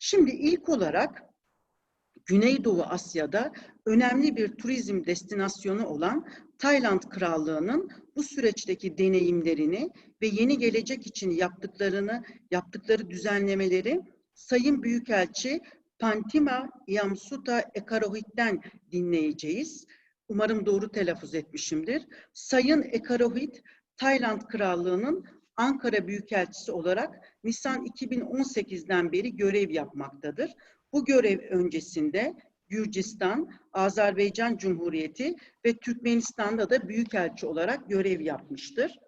Şimdi ilk olarak Güneydoğu Asya'da önemli bir turizm destinasyonu olan Tayland Krallığı'nın bu süreçteki deneyimlerini ve yeni gelecek için yaptıkları düzenlemeleri Sayın Büyükelçi Phantipha Iamsudha Ekarohit'ten dinleyeceğiz. Umarım doğru telaffuz etmişimdir. Sayın Ekarohit, Tayland Krallığı'nın Ankara Büyükelçisi olarak Nisan 2018'den beri görev yapmaktadır. Bu görev öncesinde Gürcistan, Azerbaycan Cumhuriyeti ve Türkmenistan'da da büyükelçi olarak görev yapmıştır.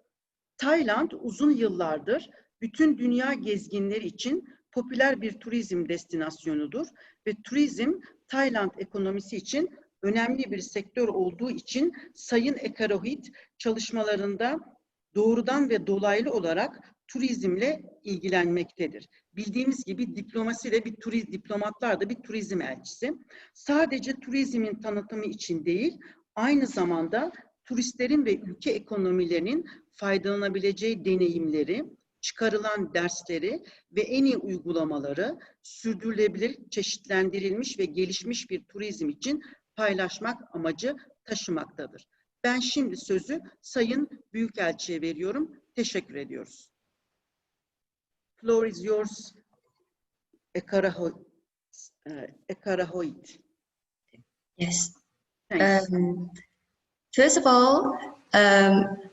Tayland uzun yıllardır bütün dünya gezginleri için popüler bir turizm destinasyonudur ve turizm Tayland ekonomisi için önemli bir sektör olduğu için Sayın Ekarohit çalışmalarında doğrudan ve dolaylı olarak turizmle ilgilenmektedir. Bildiğimiz gibi diplomasi de diplomatlar da bir turizm elçisi. Sadece turizmin tanıtımı için değil, aynı zamanda turistlerin ve ülke ekonomilerinin faydalanabileceği deneyimleri, çıkarılan dersleri ve en iyi uygulamaları sürdürülebilir, çeşitlendirilmiş ve gelişmiş bir turizm için paylaşmak amacı taşımaktadır. Ben şimdi sözü Sayın Büyükelçi'ye veriyorum. Teşekkür ediyoruz. Floor is yours, Ekarohit. Yes. Thanks. First of all,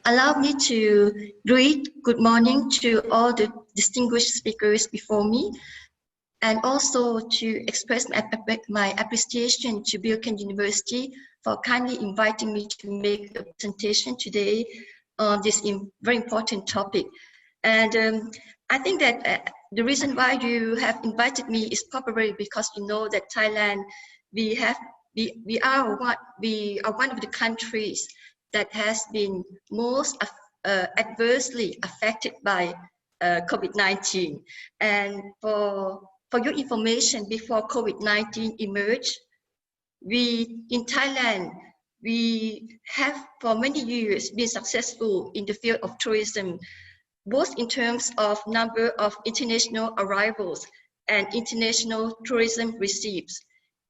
allow me to greet good morning to all the distinguished speakers before me, and also to express my appreciation to Büyükelçi University for kindly inviting me to make a presentation today on this very important topic. And I think that the reason why you have invited me is probably because you know that Thailand, we are one of the countries that has been most adversely affected by COVID-19. And for your information, before COVID-19 emerged, in Thailand, we have for many years been successful in the field of tourism, both in terms of number of international arrivals and international tourism receipts.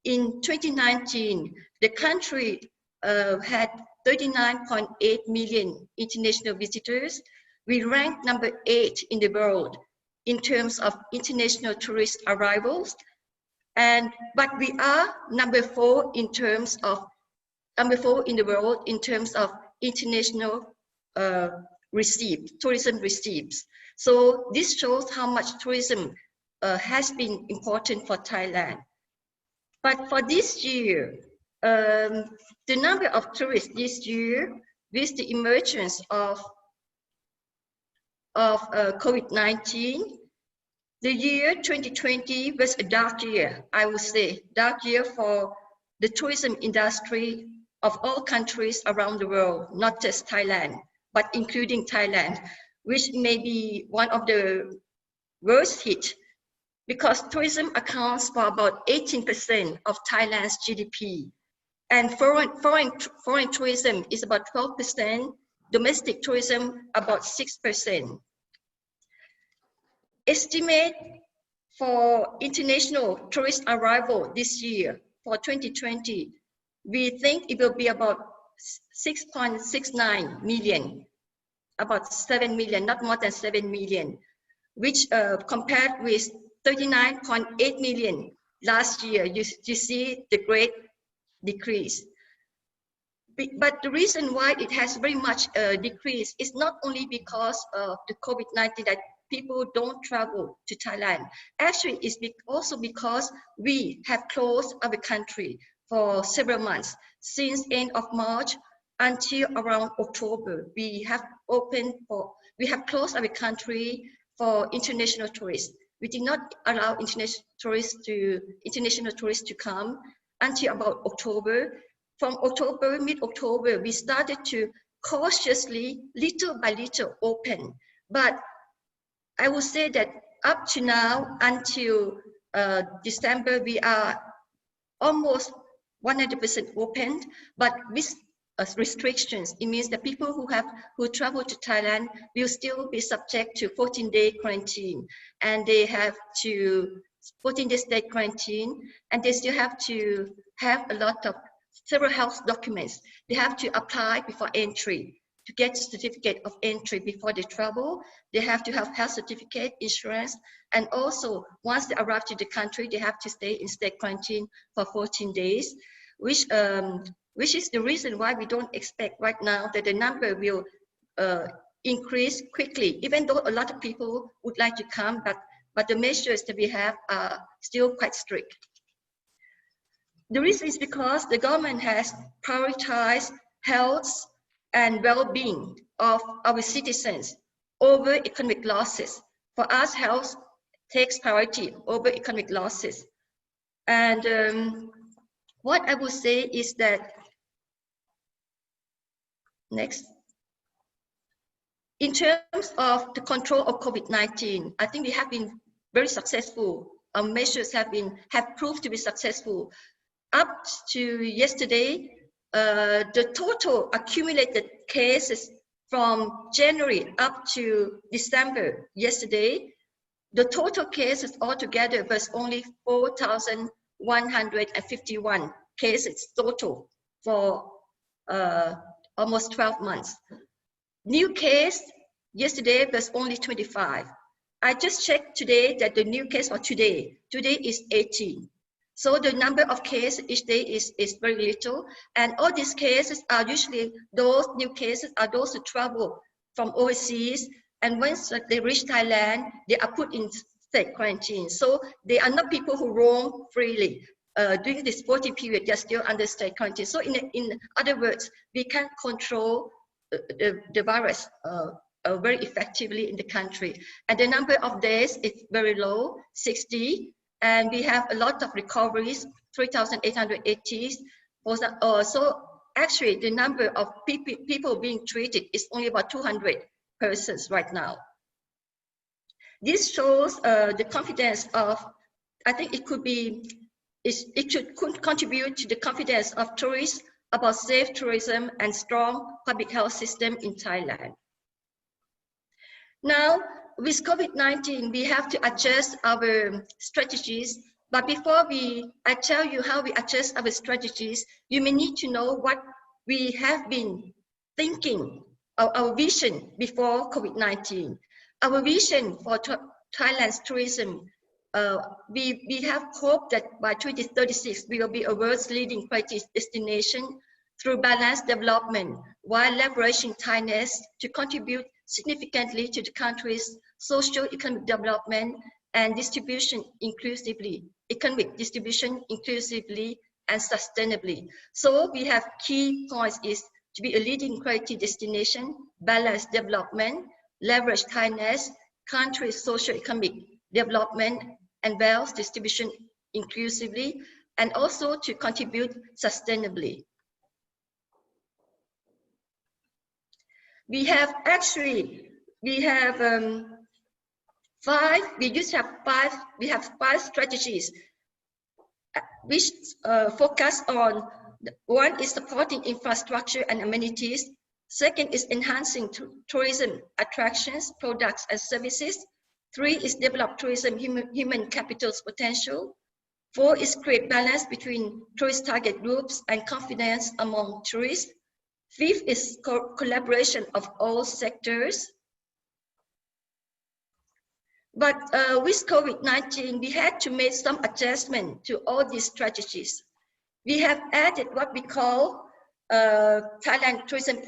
In 2019, the country had 39.8 million international visitors. We ranked number 8 in the world in terms of international tourist arrivals, but we are number 4 in the world in terms of international tourism receipts. So this shows how much tourism has been important for Thailand. But for this year, the number of tourists this year, with the emergence of COVID-19, the year 2020 was a dark year, I would say, dark year for the tourism industry of all countries around the world, not just Thailand, but including Thailand, which may be one of the worst hit, because tourism accounts for about 18% of Thailand's GDP, and foreign tourism is about 12%, domestic tourism about 6%. Estimate for international tourist arrival this year, for 2020, we think it will be about 6.69 million, about 7 million, not more than 7 million, which compared with 39.8 million last year, you see the great decrease. But the reason why it has very much decreased is not only because of the COVID-19 that people don't travel to Thailand. Actually, it's also because we have closed our country for several months. Since end of March until around October, we have closed our country for international tourists. We did not allow international tourists to come until about October. From October, mid-October, we started to cautiously, little by little, open. But I would say that up to now, until December, we are almost 100% opened, but with restrictions. It means that people who travel to Thailand will still be subject to 14-day quarantine, and they have to 14-day state quarantine, and they still have to have a lot of several health documents. They have to apply before entry to get certificate of entry before they travel. They have to have health certificate, insurance, and also once they arrive to the country, they have to stay in state quarantine for 14 days, which is the reason why we don't expect right now that the number will increase quickly, even though a lot of people would like to come, but the measures that we have are still quite strict. The reason is because the government has prioritized health and well-being of our citizens over economic losses. For us, health takes priority over economic losses. And what I would say is that, next, in terms of the control of COVID-19, I think we have been very successful. Our measures have proved to be successful. Up to yesterday, the total accumulated cases from January up to December yesterday, the total cases altogether was only 4,151 cases total for almost 12 months. New case yesterday was only 25. I just checked today that the new case for today is 18. So the number of cases each day is very little. And all these cases are usually, those new cases are those who travel from overseas. And once they reach Thailand, they are put in state quarantine. So they are not people who roam freely. During this 40 period, they're still under state quarantine. So in other words, we can control the virus very effectively in the country. And the number of days is very low, 60. And we have a lot of recoveries, 3,880. So actually, the number of people being treated is only about 200 persons right now. This shows the confidence of, I think it should contribute to the confidence of tourists about safe tourism and strong public health system in Thailand. Now, with COVID-19, we have to adjust our strategies. But before I tell you how we adjust our strategies, you may need to know what we have been thinking, our vision before COVID-19. Our vision for Thailand's tourism, we have hope that by 2036, we will be a world's leading quality destination through balanced development, while leveraging Thailand to contribute significantly to the country's socio-economic development and distribution inclusively, economic distribution inclusively and sustainably. So we have key points is to be a leading quality destination, balanced development, leverage Thailand's country's socio-economic development and wealth distribution inclusively, and also to contribute sustainably. We have five strategies which focus on, one is supporting infrastructure and amenities, second is enhancing tourism attractions, products and services, 3 is develop tourism human capital's potential, 4 is create balance between tourist target groups and confidence among tourists, 5th is collaboration of all sectors. But with COVID-19, we had to make some adjustment to all these strategies. We have added what we call Thailand tourism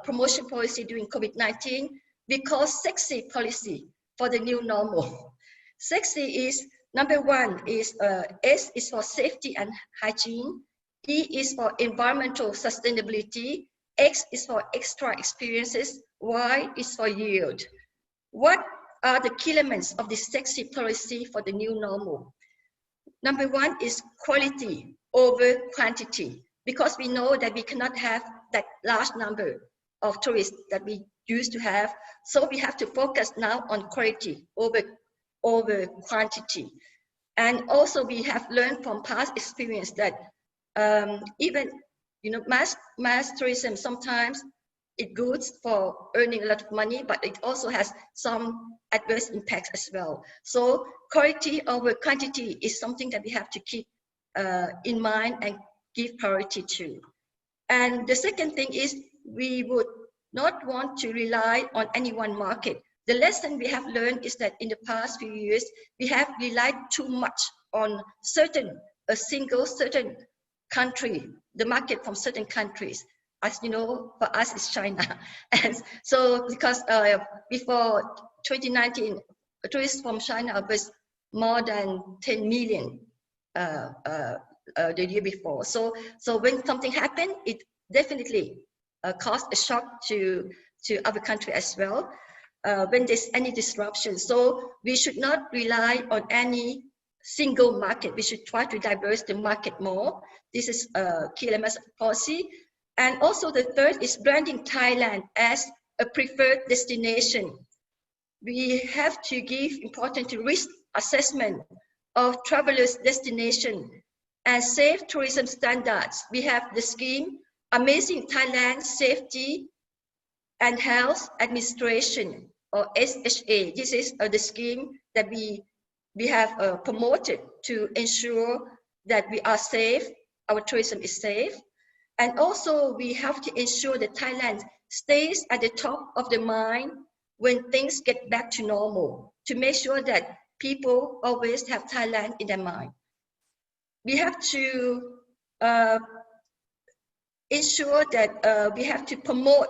promotion policy during COVID-19. We call sexy policy for the new normal. Sexy is, number 1 is S is for safety and hygiene, E is for environmental sustainability, X is for extra experiences, Y is for yield. What are the key elements of this sexy policy for the new normal? Number 1 is quality over quantity, because we know that we cannot have that large number of tourists that we used to have. So we have to focus now on quality over quantity. And also we have learned from past experience that even mass tourism sometimes it's good for earning a lot of money, but it also has some adverse impacts as well. So quality over quantity is something that we have to keep in mind and give priority to. And the second thing is we would not want to rely on any one market. The lesson we have learned is that in the past few years, we have relied too much on a single country, the market from certain countries. As you know, for us, it's China. And so because before 2019, tourists from China was more than 10 million the year before. So when something happened, it definitely caused a shock to other countries as well when there's any disruption. So we should not rely on any single market. We should try to diversify the market more. This is a key element of policy. And also the third is branding Thailand as a preferred destination. We have to give importance to risk assessment of travelers' destination and safe tourism standards. We have the scheme Amazing Thailand Safety and Health Administration, or SHA. This is the scheme that we have promoted to ensure that we are safe, our tourism is safe. And also we have to ensure that Thailand stays at the top of the mind when things get back to normal, to make sure that people always have Thailand in their mind. We have to ensure that we have to promote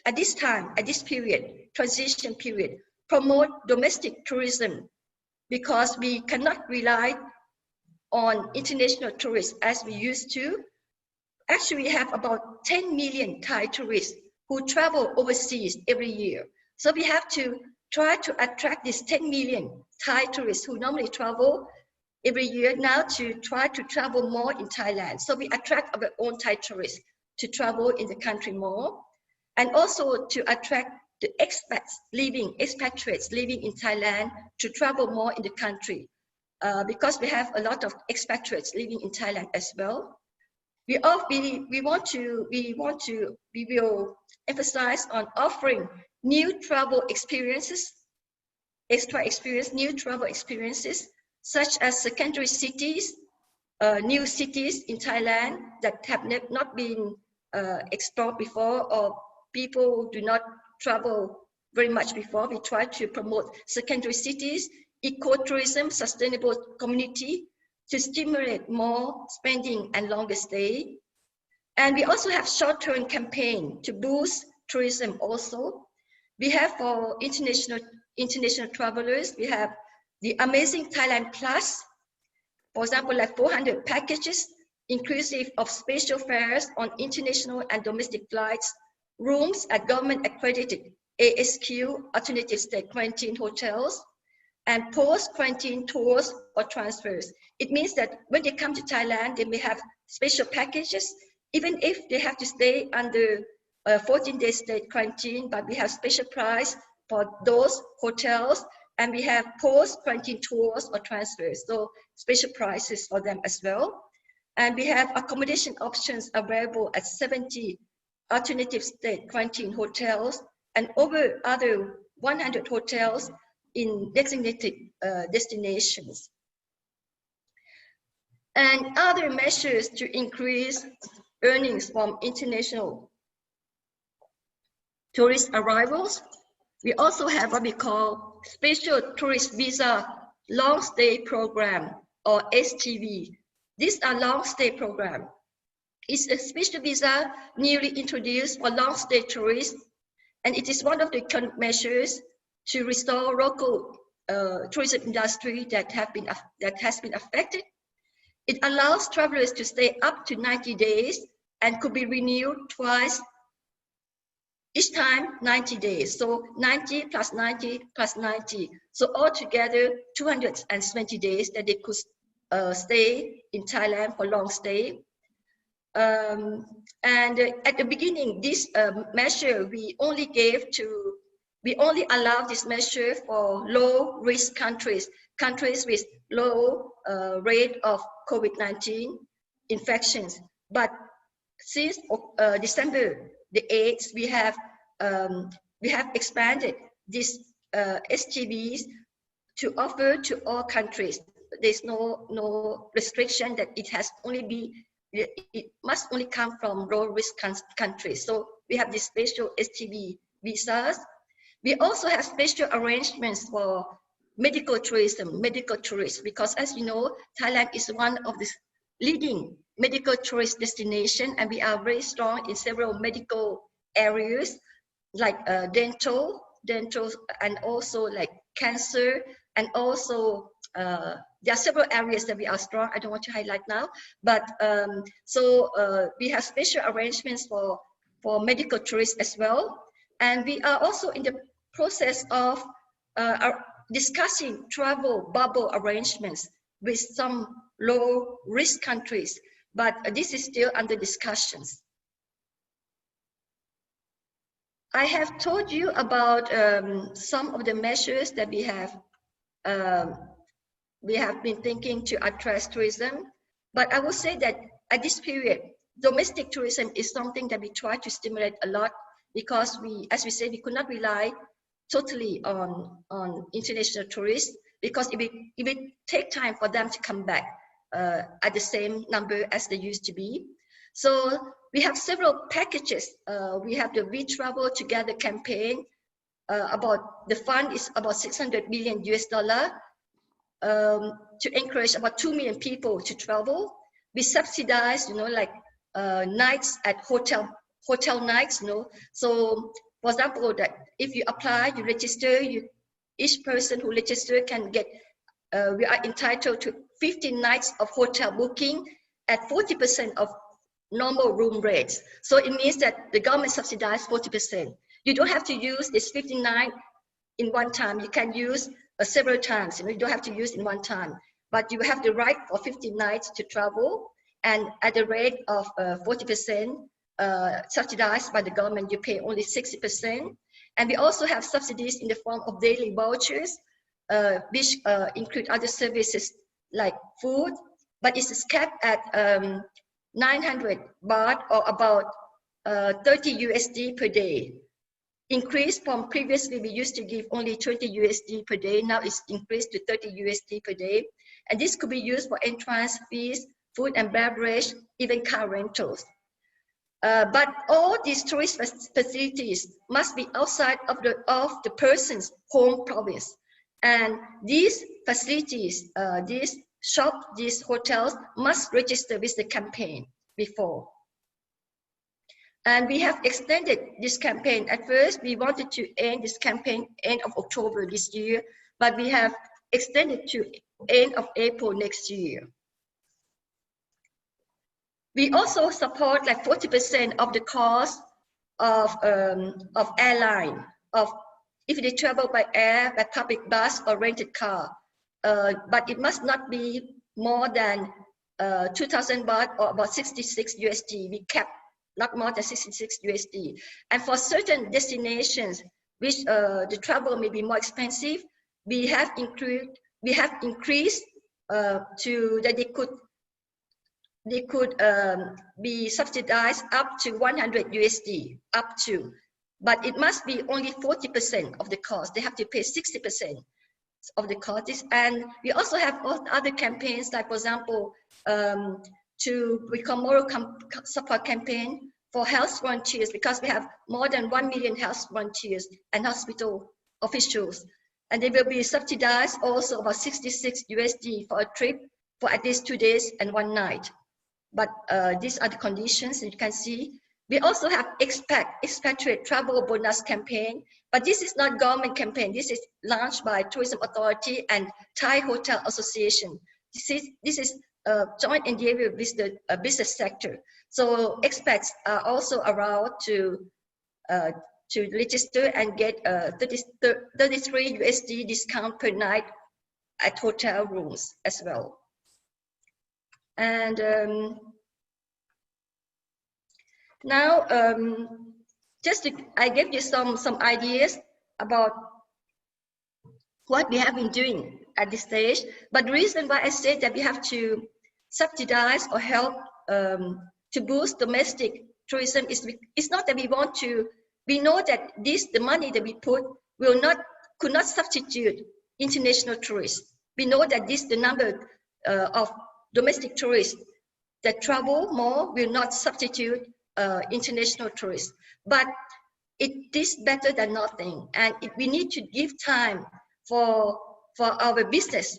at this time, at this period, transition period, promote domestic tourism, because we cannot rely on international tourists as we used to. Actually, we have about 10 million Thai tourists who travel overseas every year. So we have to try to attract these 10 million Thai tourists who normally travel every year now to try to travel more in Thailand. So we attract our own Thai tourists to travel in the country more, and also to attract the expatriates living in Thailand to travel more in the country, because we have a lot of expatriates living in Thailand as well. We will emphasize on offering new travel experiences, new travel experiences, such as secondary cities, new cities in Thailand that have not been explored before, or people do not travel very much before. We try to promote secondary cities, ecotourism, sustainable community, to stimulate more spending and longer stay. And we also have short-term campaign to boost tourism also. We have for international travelers, we have the Amazing Thailand Plus, for example, like 400 packages, inclusive of special fares on international and domestic flights, rooms at government-accredited ASQ, alternative state quarantine hotels, and post-quarantine tours or transfers. It means that when they come to Thailand, they may have special packages, even if they have to stay under 14-day state quarantine, but we have special price for those hotels, and we have post-quarantine tours or transfers, so special prices for them as well. And we have accommodation options available at 70 alternative state quarantine hotels and over other 100 hotels in designated destinations. And other measures to increase earnings from international tourist arrivals. We also have what we call Special Tourist Visa Long Stay Program, or STV. These are long stay program. It's a special visa newly introduced for long stay tourists, and it is one of the measures to restore local tourism industry that has been affected. It allows travelers to stay up to 90 days and could be renewed twice, each time 90 days. So 90 plus 90 plus 90. So altogether 220 days that they could stay in Thailand for long stay. And at the beginning, this measure we only allowed this measure for low risk countries with low rate of COVID-19 infections. But since December the aids, we have expanded these SGBs to offer to all countries. There's no restriction that it must only come from low risk countries. So we have these special SGB visas. We also have special arrangements for medical tourism, medical tourists, because as you know, Thailand is one of the leading medical tourist destination, and we are very strong in several medical areas like dental, and also like cancer, and also there are several areas that we are strong. I don't want to highlight now, but we have special arrangements for medical tourists as well, and we are also in the process of discussing travel bubble arrangements with some low risk countries, but this is still under discussions. I have told you about some of the measures that we have been thinking to address tourism, but I will say that at this period, domestic tourism is something that we try to stimulate a lot, because as we say, we could not rely totally on international tourists, because it will take time for them to come back at the same number as they used to be. So we have several packages. We have the We Travel Together campaign. The fund is about $600 million to encourage about 2 million people to travel. We subsidize, nights at hotel nights, So for example, that if you apply, you register, each person who registers can get, we are entitled to 15 nights of hotel booking at 40% of normal room rates. So it means that the government subsidizes 40%. You don't have to use this 59 in one time. You can use several times. You don't have to use in one time, but you have the right for 50 nights to travel, and at the rate of 40% subsidized by the government, you pay only 60%. And we also have subsidies in the form of daily vouchers, which include other services like food, but it's capped at 900 baht, or about 30 USD per day. Increased from previously, we used to give only 20 USD per day. Now it's increased to 30 USD per day. And this could be used for entrance fees, food and beverage, even car rentals. But all these tourist facilities must be outside of the person's home province. And these facilities, these shops, these hotels must register with the campaign before. And we have extended this campaign. At first, we wanted to end this campaign end of October this year, but we have extended to end of April next year. We also support like 40% of the cost of airline, if they travel by air, by public bus or rented car. But it must not be more than 2,000 baht, or about 66 USD. We kept not more than 66 USD. And for certain destinations, which the travel may be more expensive, we have increased to that they could be subsidized up to 100 USD, up to, but it must be only 40% of the cost. They have to pay 60% of the costs. And we also have other campaigns, like for example, we call moral support campaign for health volunteers, because we have more than 1 million health volunteers and hospital officials, and they will be subsidized also about 66 USD for a trip for at least 2 days and 1 night. But these are the conditions that you can see. We also have expatriate travel bonus campaign, but this is not government campaign. This is launched by Tourism Authority and Thai Hotel Association. This is joint endeavor with the business sector. So expats are also allowed to register and get 33 USD discount per night at hotel rooms as well. And now, I gave you some ideas about what we have been doing at this stage. But the reason why I said that we have to subsidize or help to boost domestic tourism is, it's not that we want to, we know that the money that we put could not substitute international tourists. We know that the number of domestic tourists that travel more will not substitute international tourists. But it is better than nothing, and we need to give time for our business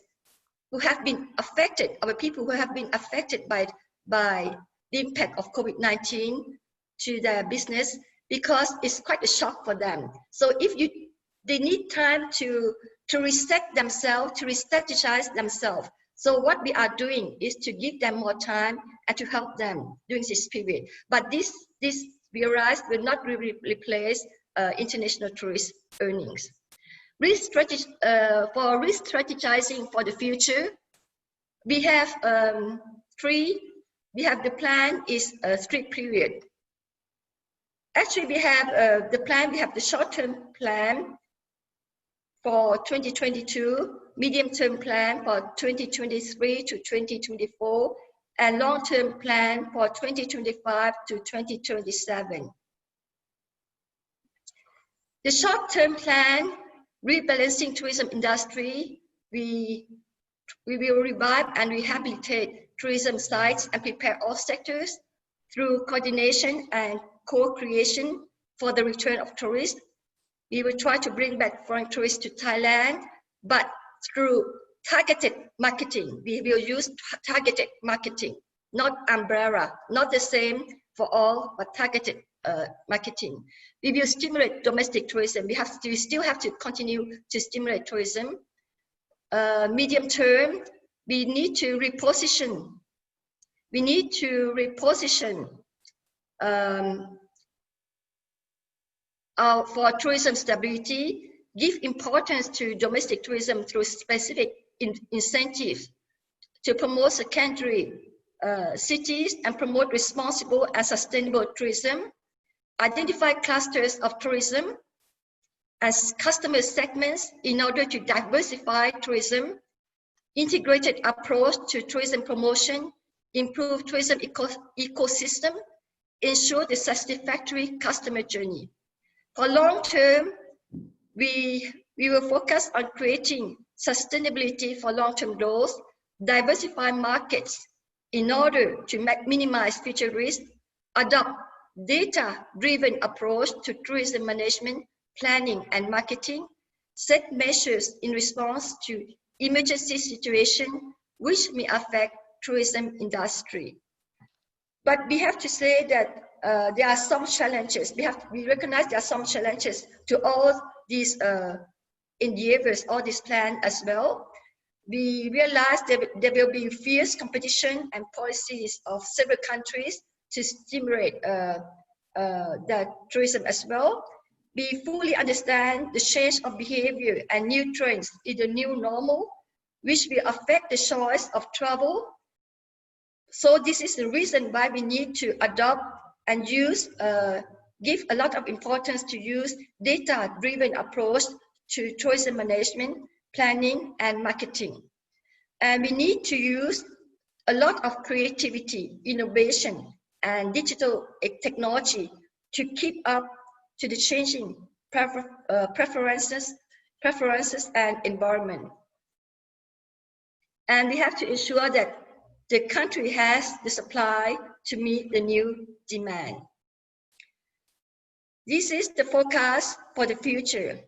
who have been affected, our people who have been affected by the impact of COVID-19 to their business, because it's quite a shock for them. So they need time to reset themselves, to re-strategize themselves. So what we are doing is to give them more time and to help them during this period. But this we realize will not really replace international tourist earnings. For re-strategizing for the future, we have the plan is a 3 period. Actually, we have we have the short-term plan for 2022, medium-term plan for 2023 to 2024, and long-term plan for 2025 to 2027. The short-term plan, rebalancing tourism industry, we will revive and rehabilitate tourism sites and prepare all sectors through coordination and co-creation for the return of tourists. We will try to bring back foreign tourists to Thailand, but through targeted marketing. We will use targeted marketing, not umbrella, not the same for all, but targeted marketing. We will stimulate domestic tourism. We still have to continue to stimulate tourism. Medium term, we need to reposition. We need to reposition for tourism stability, give importance to domestic tourism through specific incentives to promote secondary cities and promote responsible and sustainable tourism, identify clusters of tourism as customer segments in order to diversify tourism, integrated approach to tourism promotion, improve tourism ecosystem, ensure the satisfactory customer journey. For long term, we will focus on creating sustainability for long-term growth, diversify markets in order to minimize future risk, adopt data-driven approach to tourism management, planning and marketing, set measures in response to emergency situation which may affect tourism industry. But we have to say that there are some challenges. We recognize there are some challenges to all these endeavors, all this plan as well. We realize that there will be fierce competition and policies of several countries to stimulate the tourism as well. We fully understand the change of behavior and new trends in the new normal, which will affect the choice of travel. So this is the reason why we need to adopt and use, give a lot of importance to use data-driven approach to tourism management, planning and marketing. And we need to use a lot of creativity, innovation and digital technology to keep up to the changing preferences and environment. And we have to ensure that the country has the supply to meet the new demand. This is the forecast for the future.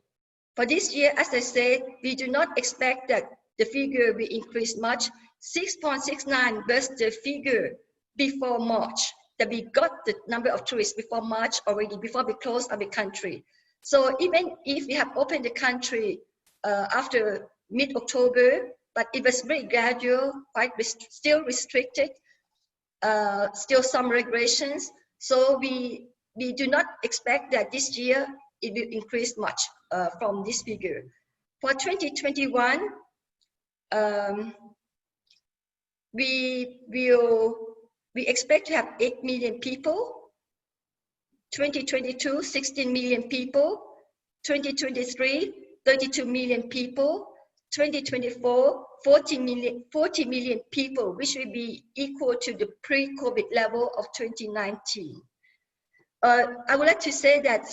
For this year, as I said, we do not expect that the figure will increase much. 6.69 was the figure before March, that we got the number of tourists before March already, before we closed our country. So even if we have opened the country after mid-October, but it was very gradual, quite still restricted, still some regulations. So we do not expect that this year it will increase much from this figure. For 2021, we expect to have 8 million people. 2022, 16 million people. 2023, 32 million people. 2024, 40 million people, which will be equal to the pre-COVID level of 2019. I would like to say that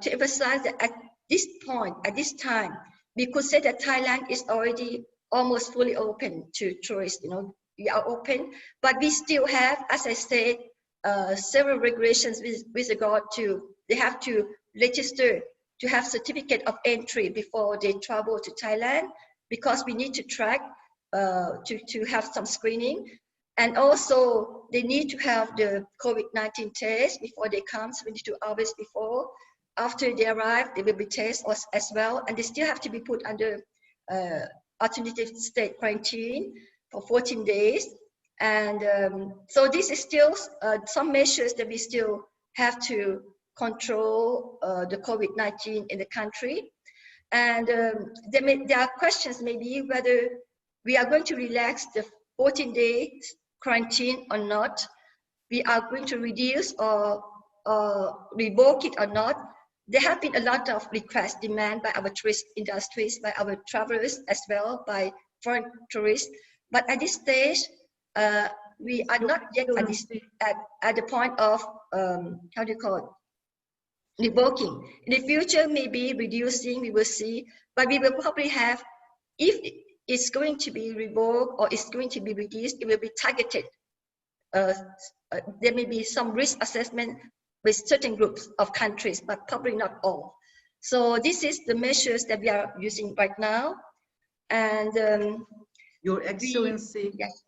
to emphasize that at this point, at this time, we could say that Thailand is already almost fully open to tourists. You know, we are open, but we still have, as I said, several regulations with regard to they have to register to have certificate of entry before they travel to Thailand, because we need to track to have some screening. And also, they need to have the COVID-19 test before they come, 72 hours before. After they arrive, they will be tested as well, and they still have to be put under alternative state quarantine for 14 days. And so this is still some measures that we still have to control the COVID-19 in the country. And there are questions maybe whether we are going to relax the 14 days quarantine or not, we are going to reduce or revoke it or not. There have been a lot of requests, demand by our tourist industries, by our travelers as well, by foreign tourists. But at this stage, we are not yet at the point of, how do you call it, revoking. In the future, maybe reducing, we will see, but we will probably have, if it's going to be revoked or it's going to be reduced, it will be targeted. There may be some risk assessment with certain groups of countries, but probably not all. So this is the measures that we are using right now. And Your Excellency, yes,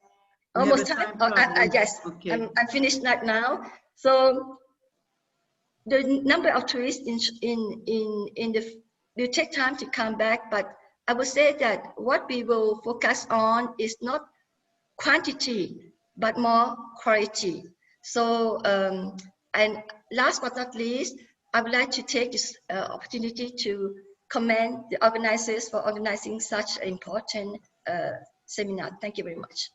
almost time. Yes, okay. I'm finished right now. So the number of tourists will take time to come back, but I would say that what we will focus on is not quantity, but more quality. So, and last but not least, I would like to take this opportunity to commend the organizers for organizing such an important seminar. Thank you very much.